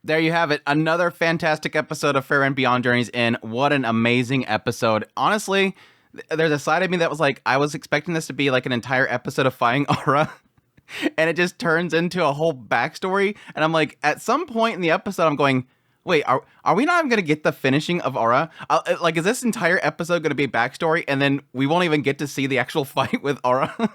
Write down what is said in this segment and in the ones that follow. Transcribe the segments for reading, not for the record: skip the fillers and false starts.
There you have it. Another fantastic episode of Frieren Beyond Journeys In. What an amazing episode. Honestly, there's a side of me that was like, I was expecting this to be like an entire episode of fighting Aura. And it just turns into a whole backstory. And I'm like, at some point in the episode, I'm going, wait, are we not even going to get the finishing of Aura? Like, is this entire episode going to be a backstory? And then we won't even get to see the actual fight with Aura?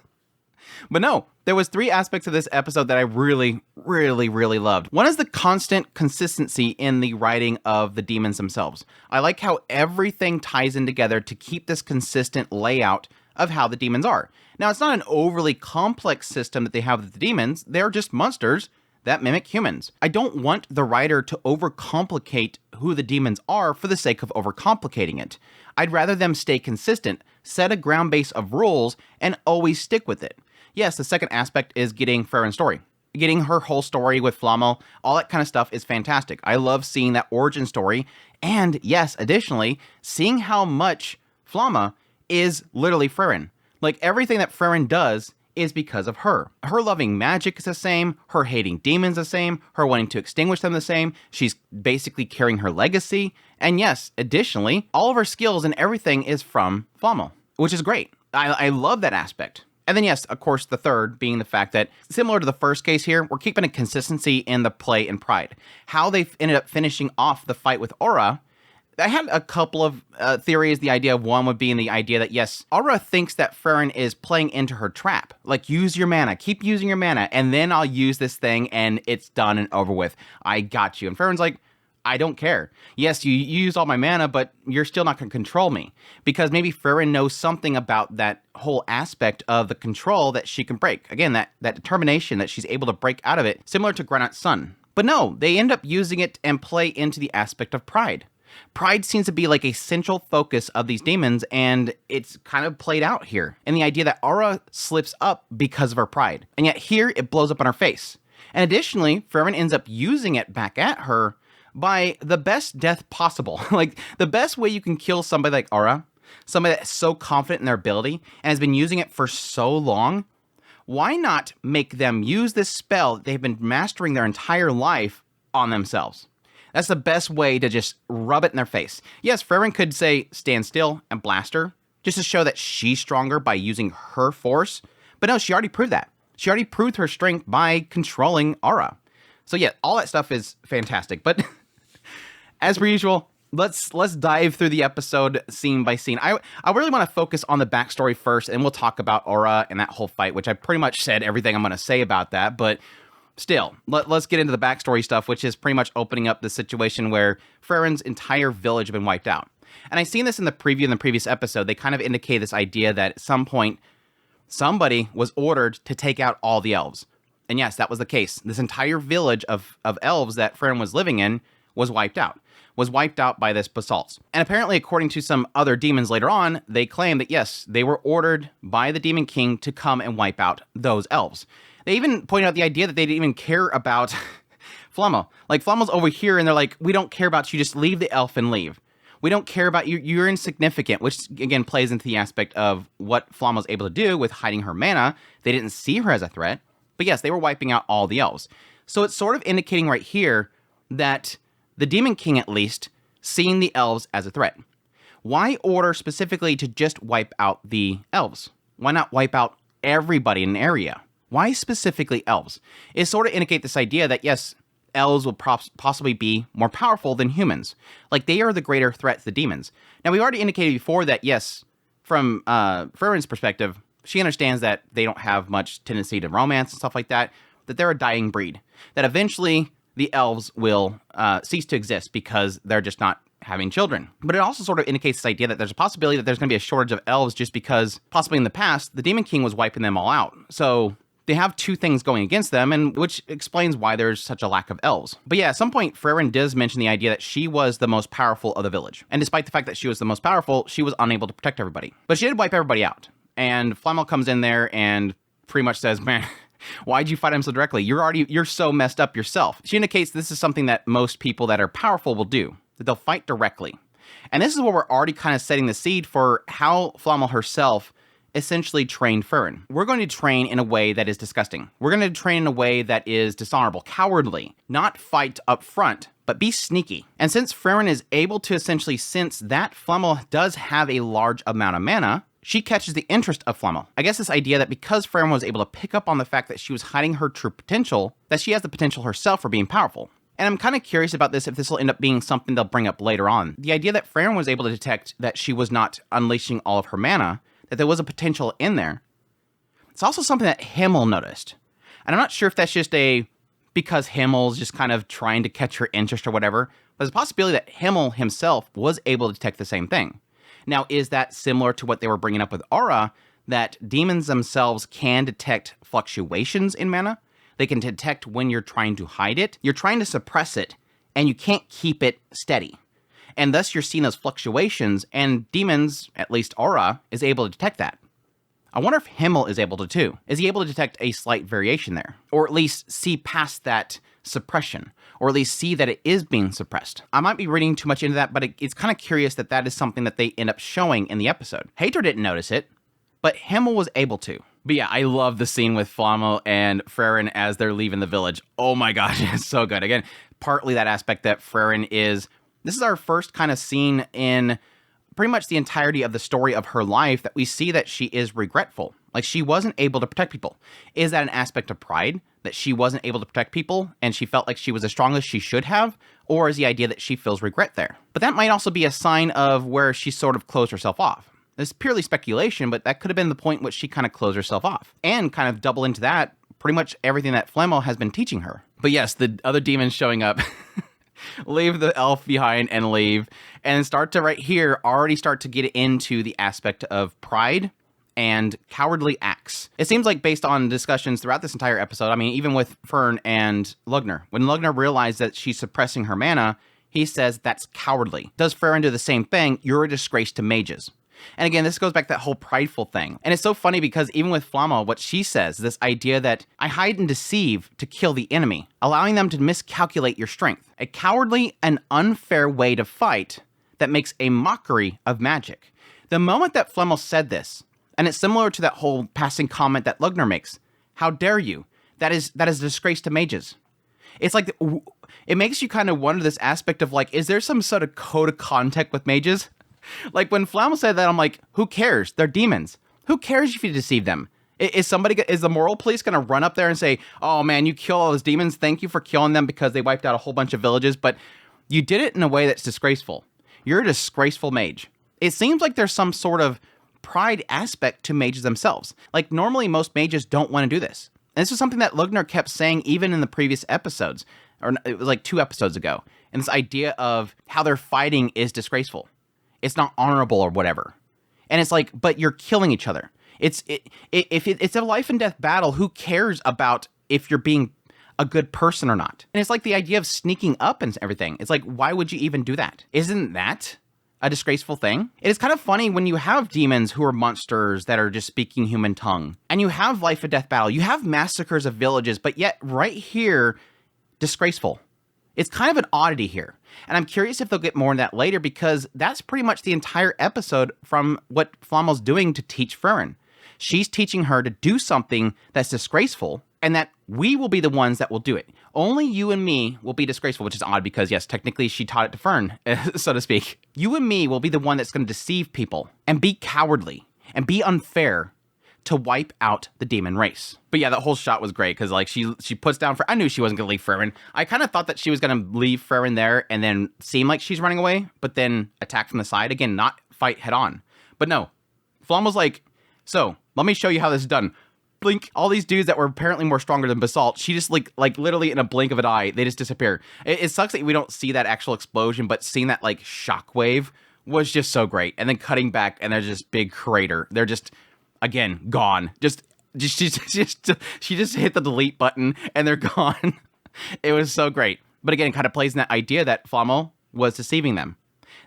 But no, there was 3 aspects of this episode that I really, really, really loved. One is the constant consistency in the writing of the demons themselves. I like how everything ties in together to keep this consistent layout of how the demons are. Now, it's not an overly complex system that they have with the demons. They're just monsters that mimic humans. I don't want the writer to overcomplicate who the demons are for the sake of overcomplicating it. I'd rather them stay consistent, set a ground base of rules, and always stick with it. Yes, the second aspect is getting Frieren's story. Getting her whole story with Flamel, all that kind of stuff is fantastic. I love seeing that origin story. And yes, additionally, seeing how much Flamel is literally Frieren. Like, everything that Frieren does is because of her. Her loving magic is the same, her hating demons the same, her wanting to extinguish them the same. She's basically carrying her legacy. And yes, additionally, all of her skills and everything is from Flamel, which is great. I love that aspect. And then yes, of course, the third being the fact that, similar to the first case here, we're keeping a consistency in the play and pride. How they ended up finishing off the fight with Aura, I had a couple of theories. The idea of one would be in the idea that, yes, Aura thinks that Frieren is playing into her trap. Like, use your mana, keep using your mana, and then I'll use this thing and it's done and over with. I got you. And Frieren's like, I don't care. Yes, you used all my mana, but you're still not going to control me. Because maybe Frieren knows something about that whole aspect of the control that she can break. Again, that determination that she's able to break out of it, similar to Granite's son. But no, they end up using it and play into the aspect of pride. Pride seems to be like a central focus of these demons, and it's kind of played out here. And the idea that Aura slips up because of her pride. And yet here, it blows up on her face. And additionally, Frieren ends up using it back at her by the best death possible. Like, the best way you can kill somebody like Aura, somebody that's so confident in their ability and has been using it for so long, why not make them use this spell that they've been mastering their entire life on themselves? That's the best way to just rub it in their face. Yes, Frieren could say, stand still and blast her, just to show that she's stronger by using her force. But no, she already proved that. She already proved her strength by controlling Aura. So yeah, all that stuff is fantastic. But as per usual, let's dive through the episode scene by scene. I really want to focus on the backstory first, and we'll talk about Aura and that whole fight, which I pretty much said everything I'm going to say about that. But still, let's get into the backstory stuff, which is pretty much opening up the situation where Frieren's entire village had been wiped out. And I seen this in the preview in the previous episode. They kind of indicate this idea that at some point, somebody was ordered to take out all the elves. And yes, that was the case. This entire village of elves that Frieren was living in was wiped out by this basalt. And apparently, according to some other demons later on, they claim that yes, they were ordered by the Demon King to come and wipe out those elves. They even pointed out the idea that they didn't even care about Flamel. Like, Flamel's over here, and they're like, we don't care about you, just leave the elf and leave. We don't care about you, you're insignificant, which again plays into the aspect of what Flamel's able to do with hiding her mana. They didn't see her as a threat, but yes, they were wiping out all the elves. So it's sort of indicating right here that the Demon King, at least, seeing the elves as a threat. Why order specifically to just wipe out the elves? Why not wipe out everybody in an area? Why specifically elves? It sort of indicate this idea that, yes, elves will possibly be more powerful than humans. Like, they are the greater threat to the demons. Now, we already indicated before that, yes, from Frieren's perspective, she understands that they don't have much tendency to romance and stuff like that, that they're a dying breed. That eventually the elves will cease to exist because they're just not having children. But it also sort of indicates this idea that there's a possibility that there's going to be a shortage of elves just because possibly in the past, the Demon King was wiping them all out. So they have two things going against them, and which explains why there's such a lack of elves. But yeah, at some point, Frieren does mention the idea that she was the most powerful of the village. And despite the fact that she was the most powerful, she was unable to protect everybody. But she did wipe everybody out. And Flamel comes in there and pretty much says, man, why'd you fight him so directly? You're so messed up yourself. She indicates this is something that most people that are powerful will do, that they'll fight directly. And this is where we're already kind of setting the seed for how Flamel herself essentially trained Frieren. We're going to train in a way that is disgusting. We're going to train in a way that is dishonorable, cowardly, not fight up front, but be sneaky. And since Frieren is able to essentially sense that Flamel does have a large amount of mana, she catches the interest of Flamel. I guess this idea that because Frieren was able to pick up on the fact that she was hiding her true potential, that she has the potential herself for being powerful. And I'm kind of curious about this, if this will end up being something they'll bring up later on. The idea that Frieren was able to detect that she was not unleashing all of her mana, that there was a potential in there. It's also something that Himmel noticed. And I'm not sure if that's just because Himmel's just kind of trying to catch her interest or whatever, but there's a possibility that Himmel himself was able to detect the same thing. Now, is that similar to what they were bringing up with Aura, that demons themselves can detect fluctuations in mana? They can detect when you're trying to hide it, you're trying to suppress it, and you can't keep it steady. And thus you're seeing those fluctuations, and demons, at least Aura, is able to detect that. I wonder if Himmel is able to too. Is he able to detect a slight variation there? Or at least see past that suppression? Or at least see that it is being suppressed? I might be reading too much into that, but it's kind of curious that that is something that they end up showing in the episode. Hater didn't notice it, but Himmel was able to. But yeah, I love the scene with Flamel and Frieren as they're leaving the village. Oh my gosh, it's so good. Again, partly that aspect that Frieren is... This is our first kind of scene in pretty much the entirety of the story of her life that we see that she is regretful. Like, she wasn't able to protect people. Is that an aspect of pride, that she wasn't able to protect people and she felt like she was as strong as she should have? Or is the idea that she feels regret there? But that might also be a sign of where she sort of closed herself off. It's purely speculation, but that could have been the point in which she kind of closed herself off. And kind of double into that, pretty much everything that Flamel has been teaching her. But yes, the other demons showing up... leave the elf behind and leave, and start to right here already start to get into the aspect of pride and cowardly acts. It seems like based on discussions throughout this entire episode, I mean, even with Fern and Lugner, when Lugner realized that she's suppressing her mana, he says that's cowardly. Does Frieren do the same thing? You're a disgrace to mages. And again, this goes back to that whole prideful thing. And it's so funny because even with Flamel, what she says, this idea that I hide and deceive to kill the enemy, allowing them to miscalculate your strength. A cowardly and unfair way to fight that makes a mockery of magic. The moment that Flamel said this, and it's similar to that whole passing comment that Lugner makes, how dare you? That is a disgrace to mages. It's like, it makes you kind of wonder this aspect of like, is there some sort of code of contact with mages? Like, when Flamel said that, I'm like, who cares? They're demons. Who cares if you deceive them? Is the moral police going to run up there and say, oh man, you kill all those demons, thank you for killing them because they wiped out a whole bunch of villages, but you did it in a way that's disgraceful. You're a disgraceful mage. It seems like there's some sort of pride aspect to mages themselves. Like, normally most mages don't want to do this. And this was something that Lugner kept saying even in the previous episodes, or it was like 2 episodes ago. And this idea of how their fighting is disgraceful. It's not honorable or whatever. And it's like, but you're killing each other. If it's a life and death battle, who cares about if you're being a good person or not? And it's like the idea of sneaking up and everything. It's like, why would you even do that? Isn't that a disgraceful thing? It is kind of funny when you have demons who are monsters that are just speaking human tongue. And you have life and death battle. You have massacres of villages, but yet right here, disgraceful. It's kind of an oddity here. And I'm curious if they'll get more on that later, because that's pretty much the entire episode from what Flamel's doing to teach Frieren. She's teaching her to do something that's disgraceful, and that we will be the ones that will do it. Only you and me will be disgraceful, which is odd because, yes, technically she taught it to Fern, so to speak. You and me will be the one that's going to deceive people and be cowardly and be unfair to wipe out the demon race. But yeah, that whole shot was great because like she puts down I knew she wasn't gonna leave Frieren. I kind of thought that she was gonna leave Frieren there and then seem like she's running away, but then attack from the side again, not fight head on. But no, Flam was like, so let me show you how this is done. Blink, all these dudes that were apparently more stronger than Basalt, she just like literally in a blink of an eye, they just disappear. It sucks that we don't see that actual explosion, but seeing that like shockwave was just so great. And then cutting back and there's this big crater. They're just, again, gone. She just hit the delete button and they're gone. It was so great. But again, it kind of plays in that idea that Flamel was deceiving them.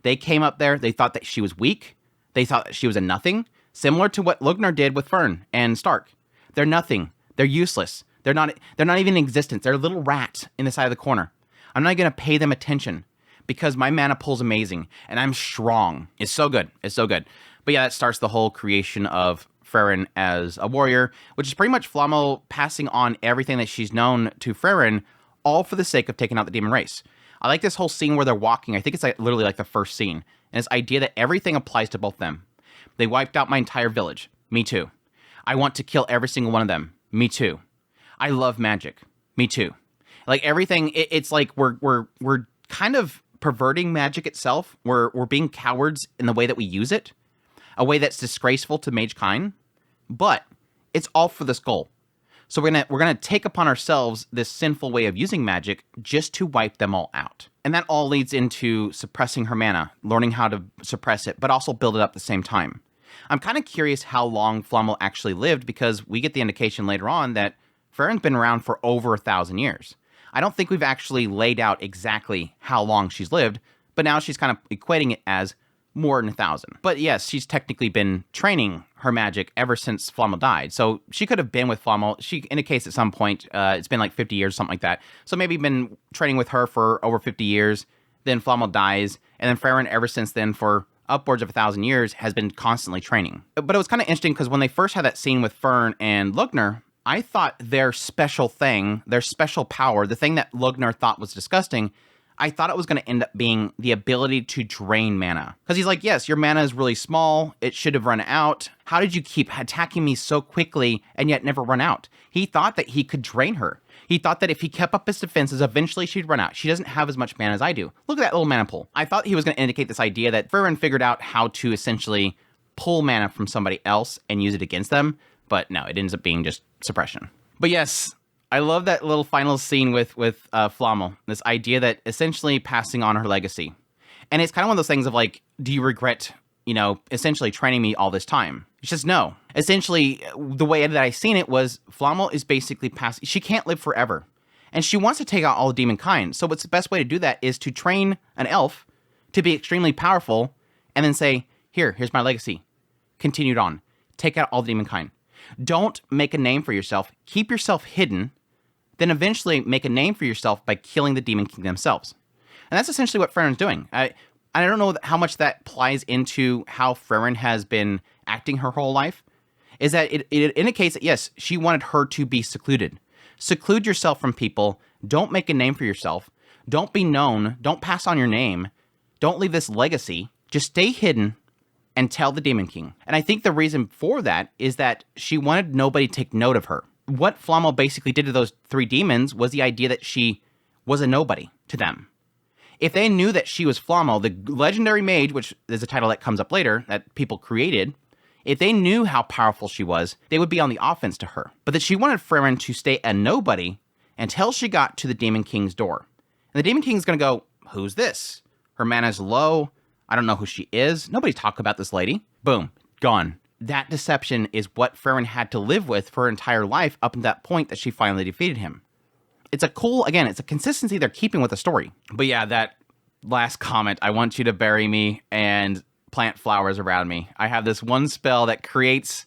They came up there, they thought that she was weak. They thought that she was a nothing. Similar to what Lugner did with Fern and Stark. They're nothing. They're useless. They're not even in existence. They're a little rat in the side of the corner. I'm not going to pay them attention because my mana pool's amazing and I'm strong. It's so good. It's so good. But yeah, that starts the whole creation of Frieren as a warrior, which is pretty much Flamel passing on everything that she's known to Frieren, all for the sake of taking out the demon race. I like this whole scene where they're walking. I think it's like literally like the first scene. And this idea that everything applies to both them. They wiped out my entire village. Me too. I want to kill every single one of them. Me too. I love magic. Me too. Like everything, it's like we're kind of perverting magic itself. We're being cowards in the way that we use it. A way that's disgraceful to mage kind. But it's all for this goal. So we're gonna take upon ourselves this sinful way of using magic just to wipe them all out. And that all leads into suppressing her mana, learning how to suppress it, but also build it up at the same time. I'm kind of curious how long Flamel actually lived, because we get the indication later on that Frieren's been around for over 1,000 years. I don't think we've actually laid out exactly how long she's lived, but now she's kind of equating it as more than 1,000. But yes, she's technically been training her magic ever since Flamel died. So she could have been with Flamel. She indicates at some point, it's been like 50 years, something like that. So maybe been training with her for over 50 years. Then Flamel dies. And then Frieren, ever since then, for upwards of 1,000 years, has been constantly training. But it was kind of interesting because when they first had that scene with Fern and Lugner, I thought their special thing, their special power, the thing that Lugner thought was disgusting, I thought it was going to end up being the ability to drain mana. Because he's like, yes, your mana is really small. It should have run out. How did you keep attacking me so quickly and yet never run out? He thought that he could drain her. He thought that if he kept up his defenses, eventually she'd run out. She doesn't have as much mana as I do. Look at that little mana pool. I thought he was going to indicate this idea that Frieren figured out how to essentially pull mana from somebody else and use it against them. But no, it ends up being just suppression. But yes, I love that little final scene with Flamel. This idea that essentially passing on her legacy. And it's kind of one of those things of like, do you regret, essentially training me all this time? It's just no. Essentially, the way that I seen it was Flamel is basically passing. She can't live forever. And she wants to take out all the demon kind. So what's the best way to do that is to train an elf to be extremely powerful and then say, here's my legacy. Continued on. Take out all the demon kind. Don't make a name for yourself. Keep yourself hidden. Then eventually make a name for yourself by killing the Demon King themselves. And that's essentially what Frieren's doing. I don't know how much that plies into how Frieren has been acting her whole life. Is that it indicates that, yes, she wanted her to be secluded. Seclude yourself from people. Don't make a name for yourself. Don't be known. Don't pass on your name. Don't leave this legacy. Just stay hidden and tell the Demon King. And I think the reason for that is that she wanted nobody to take note of her. What Flamel basically did to those 3 demons was the idea that she was a nobody to them. If they knew that she was Flamel, the legendary mage, which is a title that comes up later, that people created, if they knew how powerful she was, they would be on the offense to her. But that she wanted Frieren to stay a nobody until she got to the Demon King's door. And the Demon King's going to go, who's this? Her mana's low. I don't know who she is. Nobody talk about this lady. Boom. Gone. That deception is what Frieren had to live with for her entire life up to that point that she finally defeated him. It's a consistency they're keeping with the story. But yeah, that last comment, I want you to bury me and plant flowers around me. I have this one spell that creates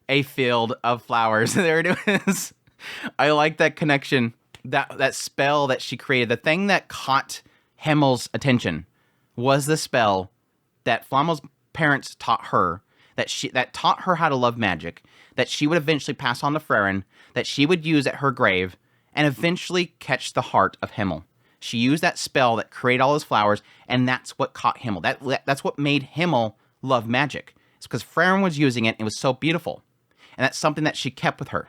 a field of flowers. There it is. I like that connection. That spell that she created, the thing that caught Himmel's attention was the spell that Flamel's parents taught her, that taught her how to love magic, that she would eventually pass on to Frieren, that she would use at her grave, and eventually catch the heart of Himmel. She used that spell that created all those flowers, and that's what caught Himmel. That's what made Himmel love magic. It's because Frieren was using it, and it was so beautiful. And that's something that she kept with her.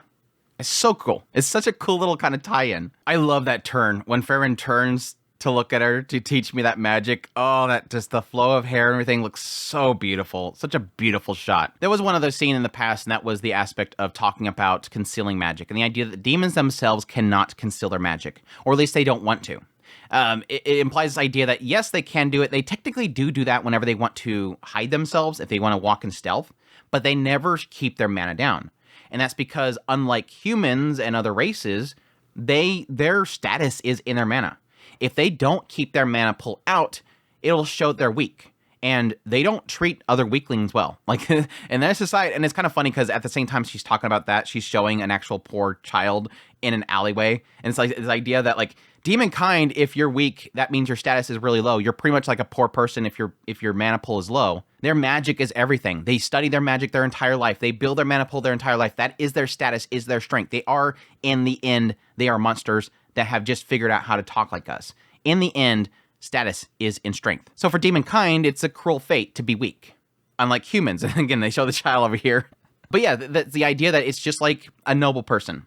It's so cool. It's such a cool little kind of tie-in. I love that turn. When Frieren turns to look at her, to teach me that magic. Oh, that just the flow of hair and everything looks so beautiful. Such a beautiful shot. There was one other scene in the past, and that was the aspect of talking about concealing magic and the idea that demons themselves cannot conceal their magic, or at least they don't want to. It implies this idea that, yes, they can do it. They technically do that whenever they want to hide themselves, if they want to walk in stealth, but they never keep their mana down. And that's because, unlike humans and other races, their status is in their mana. If they don't keep their mana pull out, it'll show they're weak. And they don't treat other weaklings well. Like, in their society, and it's kind of funny because at the same time she's talking about that, she's showing an actual poor child in an alleyway. And it's like this idea that like demon kind, if you're weak, that means your status is really low. You're pretty much like a poor person if your mana pool is low. Their magic is everything. They study their magic their entire life. They build their mana pool their entire life. That is their status, is their strength. They are, in the end, they are monsters that have just figured out how to talk like us. In the end, status is in strength. So for demon kind, it's a cruel fate to be weak. Unlike humans. And again, they show the child over here. But yeah, that's the idea that it's just like a noble person.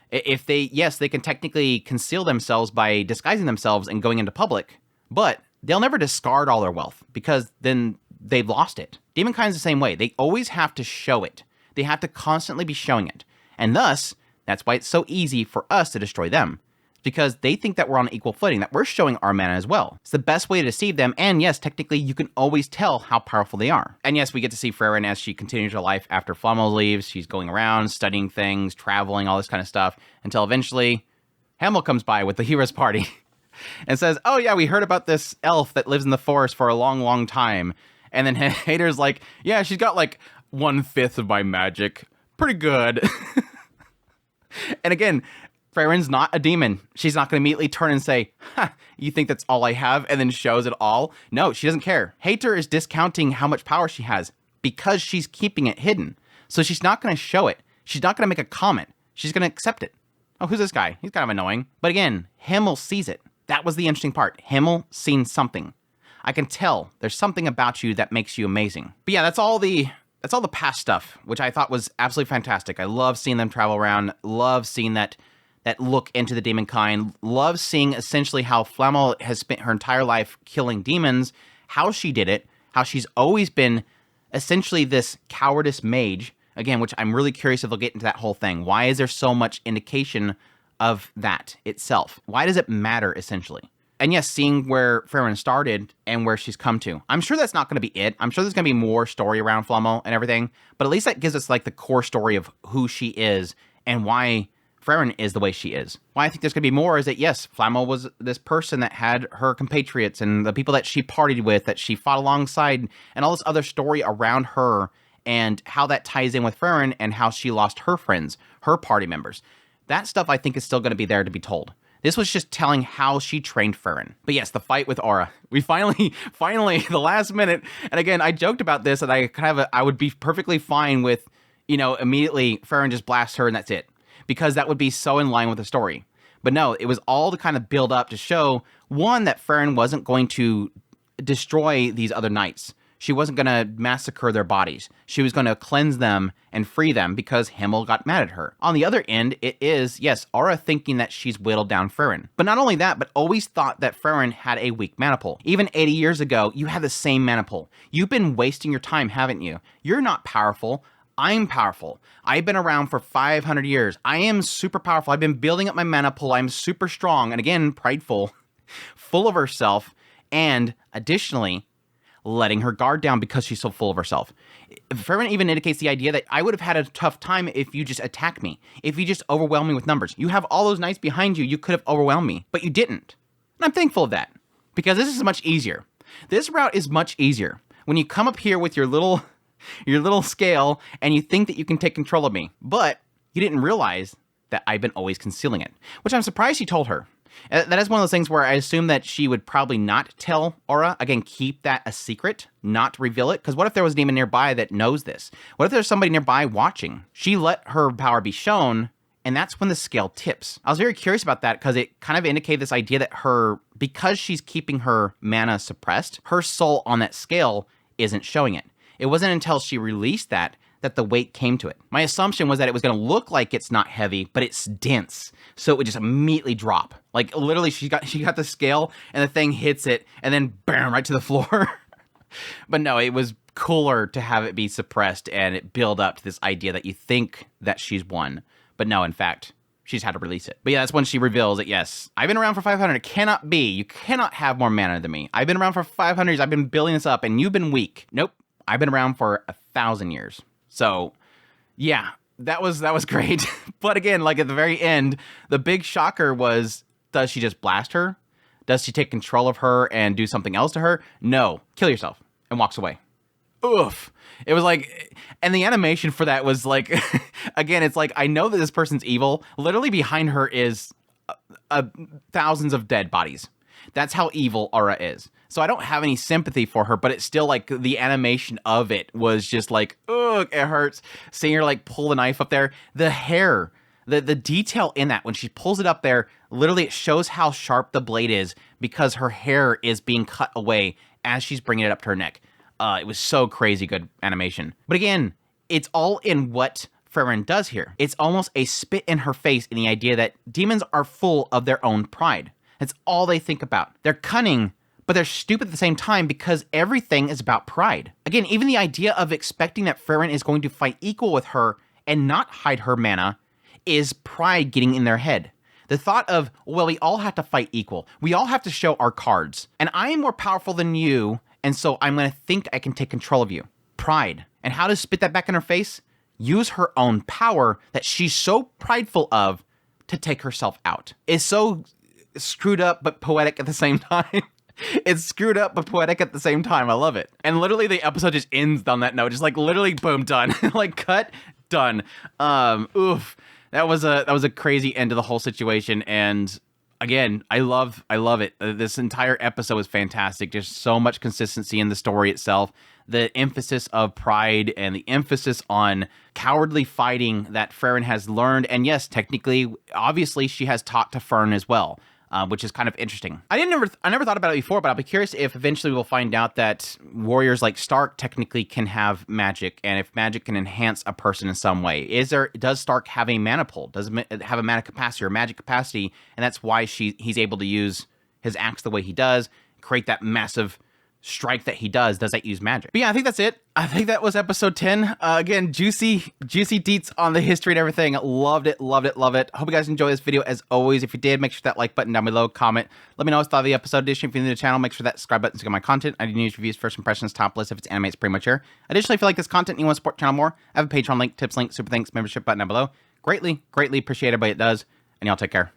If they, yes, they can technically conceal themselves by disguising themselves and going into public, but they'll never discard all their wealth because then they've lost it. Demonkind's the same way. They always have to show it. They have to constantly be showing it. And thus, that's why it's so easy for us to destroy them. Because they think that we're on equal footing, that we're showing our mana as well. It's the best way to deceive them, and yes, technically, you can always tell how powerful they are. And yes, we get to see Frieren as she continues her life after Flamel leaves. She's going around, studying things, traveling, all this kind of stuff, until eventually, Hamel comes by with the hero's party and says, oh yeah, we heard about this elf that lives in the forest for a long, long time. And then Hater's like, yeah, she's got like 1/5 of my magic. Pretty good. And again, Frieren's not a demon. She's not going to immediately turn and say, ha, you think that's all I have, and then shows it all. No, she doesn't care. Hater is discounting how much power she has because she's keeping it hidden. So she's not going to show it. She's not going to make a comment. She's going to accept it. Oh, who's this guy? He's kind of annoying. But again, Himmel sees it. That was the interesting part. Himmel seen something. I can tell there's something about you that makes you amazing. But yeah, that's all the past stuff, which I thought was absolutely fantastic. I love seeing them travel around. Love seeing that look into the demon kind. Love seeing essentially how Flamel has spent her entire life killing demons, how she did it, how she's always been essentially this cowardice mage. Again, which I'm really curious if they'll get into that whole thing. Why is there so much indication of that itself? Why does it matter, essentially? And yes, seeing where Frieren started and where she's come to. I'm sure that's not going to be it. I'm sure there's going to be more story around Flamel and everything. But at least that gives us like the core story of who she is and why Frieren is the way she is. Why I think there's going to be more is that, yes, Flamel was this person that had her compatriots and the people that she partied with, that she fought alongside, and all this other story around her and how that ties in with Frieren and how she lost her friends, her party members. That stuff I think is still going to be there to be told. This was just telling how she trained Frieren. But yes, the fight with Aura. We finally, the last minute, and again, I joked about this, and I would be perfectly fine with, immediately Frieren just blasts her and that's it. Because that would be so in line with the story. But no, it was all to kind of build up to show, one, that Frieren wasn't going to destroy these other knights. She wasn't going to massacre their bodies. She was going to cleanse them and free them because Himmel got mad at her. On the other end, it is, yes, Aura thinking that she's whittled down Frieren. But not only that, but always thought that Frieren had a weak mana pool. Even 80 years ago, you had the same mana pool. You've been wasting your time, haven't you? You're not powerful. I'm powerful. I've been around for 500 years. I am super powerful. I've been building up my mana pool. I'm super strong. And again, prideful, full of herself, and additionally, letting her guard down because she's so full of herself. Frieren even indicates the idea that I would have had a tough time if you just attack me, if you just overwhelm me with numbers. You have all those knights behind you. You could have overwhelmed me, but you didn't. And I'm thankful of that because this is much easier. This route is much easier. When you come up here with your little scale and you think that you can take control of me, but you didn't realize that I've been always concealing it, which I'm surprised she told her. That is one of those things where I assume that she would probably not tell Aura. Again, keep that a secret, not reveal it. Because what if there was a demon nearby that knows this? What if there's somebody nearby watching? She let her power be shown, and that's when the scale tips. I was very curious about that because it kind of indicated this idea that because she's keeping her mana suppressed, her soul on that scale isn't showing it. It wasn't until she released that the weight came to it. My assumption was that it was going to look like it's not heavy, but it's dense. So it would just immediately drop. Like literally she got the scale and the thing hits it and then bam, right to the floor. But no, it was cooler to have it be suppressed and it build up to this idea that you think that she's won. But no, in fact, she's had to release it. But yeah, that's when she reveals that, yes, I've been around for 500. It cannot be. You cannot have more mana than me. I've been around for 500 years. I've been building this up and you've been weak. Nope. I've been around for 1,000 years. So, yeah, that was great. But again, like at the very end, the big shocker was, does she just blast her? Does she take control of her and do something else to her? No. Kill yourself. And walks away. oof. It was like, and the animation for that was like, again, it's like, I know that this person's evil. Literally behind her is thousands of dead bodies. That's how evil Aura is. So I don't have any sympathy for her, but it's still like the animation of it was just like, ugh, it hurts. Seeing her like pull the knife up there. The hair, the detail in that, when she pulls it up there, literally it shows how sharp the blade is because her hair is being cut away as she's bringing it up to her neck. It was so crazy good animation. But again, it's all in what Frieren does here. It's almost a spit in her face in the idea that demons are full of their own pride. That's all they think about. They're cunning, but they're stupid at the same time because everything is about pride. Again, even the idea of expecting that Frieren is going to fight equal with her and not hide her mana is pride getting in their head. The thought of, well, we all have to fight equal. We all have to show our cards. And I am more powerful than you, and so I'm going to think I can take control of you. Pride. And how to spit that back in her face? Use her own power that she's so prideful of to take herself out. It's so screwed up but poetic at the same time. It's screwed up but poetic at the same time. I love it. And literally the episode just ends on that note. Just like literally boom, done. Like cut, done. Oof. That was a crazy end to the whole situation. And again, I love it. This entire episode was fantastic. Just so much consistency in the story itself. The emphasis of pride and the emphasis on cowardly fighting that Frieren has learned. And yes, technically, obviously, she has taught to Fern as well, which is kind of interesting. I never thought about it before, but I'll be curious if eventually we'll find out that warriors like Stark technically can have magic, and if magic can enhance a person in some way. Does Stark have a mana pool? Does it have a mana capacity or magic capacity? And that's why he's able to use his axe the way he does, create that massive strike that he does. Does that use magic? But yeah, I think that's it. I think that was episode 10. Again, juicy deets on the history and everything. Loved it. Hope you guys enjoy this video as always. If you did, make sure that like button down below, comment. Let me know what you thought of the episode. Additionally, if you're new to the channel, make sure that subscribe button to get my content. I do news, reviews, first impressions, top list. If it's anime, it's pretty much here. Additionally, if you like this content and you want to support the channel more, I have a Patreon link, tips link, super thanks, membership button down below. Greatly appreciate everybody that does. And y'all take care.